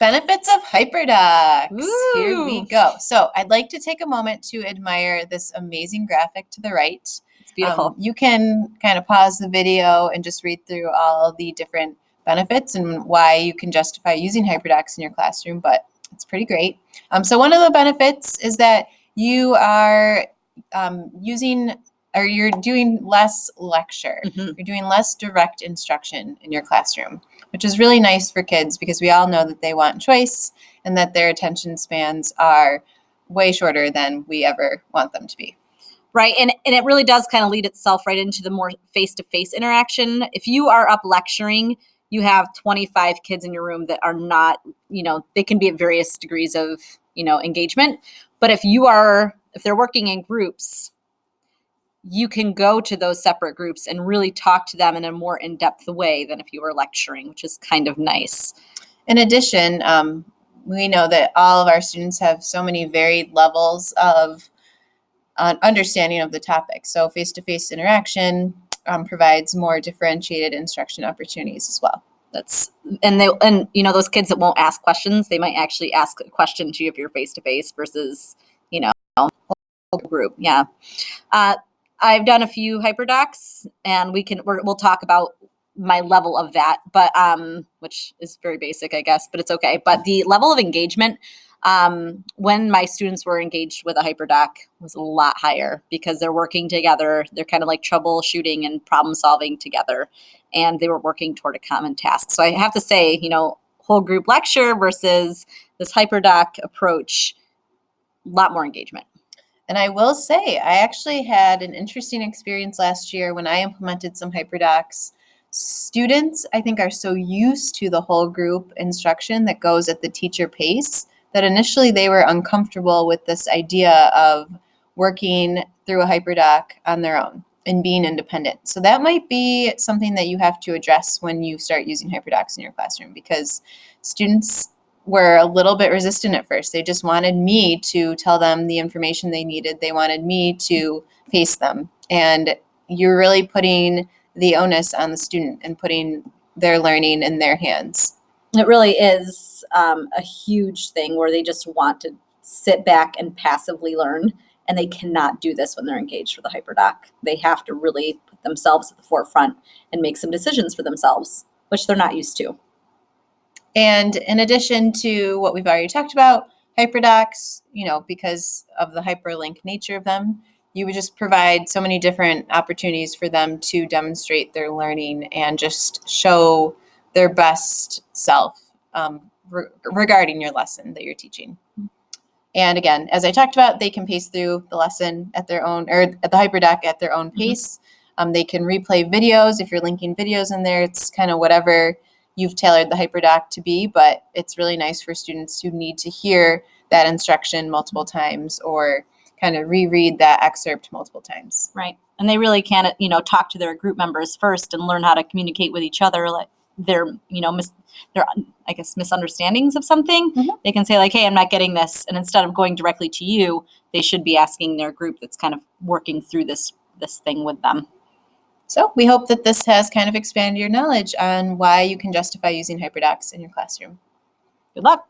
Benefits of Hyperdocs. Here we Ooh. go. So I'd like to take a moment to admire this amazing graphic to the right. It's beautiful. You can kind of pause the video and just read through all the different benefits and why you can justify using Hyperdocs in your classroom, but it's pretty great. So one of the benefits is that you are you're doing less lecture. Mhm. You're doing less direct instruction in your classroom, which is really nice for kids because we all know that they want choice and that their attention spans are way shorter than we ever want them to be. Right. And it really does kind of lead itself right into the more face-to-face interaction. If you are up lecturing, you have 25 kids in your room that are not, they can be at various degrees of, engagement. But if they're working in groups, you can go to those separate groups and really talk to them in a more in-depth way than if you were lecturing, which is kind of nice. In addition, we know that all of our students have so many varied levels of understanding of the topic. So face-to-face interaction provides more differentiated instruction opportunities as well. Those kids that won't ask questions, they might actually ask a question to you if you're face-to-face versus, whole group. Yeah. I've done a few Hyperdocs, and we'll talk about my level of that, but which is very basic, I guess, but it's okay. But the level of engagement, when my students were engaged with a Hyperdoc, was a lot higher because they're working together. They're kind of like troubleshooting and problem solving together, and they were working toward a common task. So I have to say, whole group lecture versus this Hyperdoc approach, a lot more engagement. And I will say, I actually had an interesting experience last year when I implemented some Hyperdocs. Students, I think, are so used to the whole group instruction that goes at the teacher pace that initially they were uncomfortable with this idea of working through a Hyperdoc on their own and being independent. So that might be something that you have to address when you start using Hyperdocs in your classroom, because students were a little bit resistant at first. They just wanted me to tell them the information they needed. They wanted me to pace them. And you're really putting the onus on the student and putting their learning in their hands. It really is a huge thing where they just want to sit back and passively learn, and they cannot do this when they're engaged with a Hyperdoc. They have to really put themselves at the forefront and make some decisions for themselves, which they're not used to. And in addition to what we've already talked about, Hyperdocs, because of the hyperlink nature of them, you would just provide so many different opportunities for them to demonstrate their learning and just show their best self regarding your lesson that you're teaching. And again, as I talked about, they can pace through the lesson at their own, or at the Hyperdoc at their own pace. They can replay videos. If you're linking videos in there, it's kind of whatever you've tailored the Hyperdoc to be, but it's really nice for students who need to hear that instruction multiple times or kind of reread that excerpt multiple times. Right. And they really can, talk to their group members first and learn how to communicate with each other, like their misunderstandings of something. They can say like, hey, I'm not getting this. And instead of going directly to you, they should be asking their group that's kind of working through this thing with them. So we hope that this has kind of expanded your knowledge on why you can justify using Hyperdocs in your classroom. Good luck.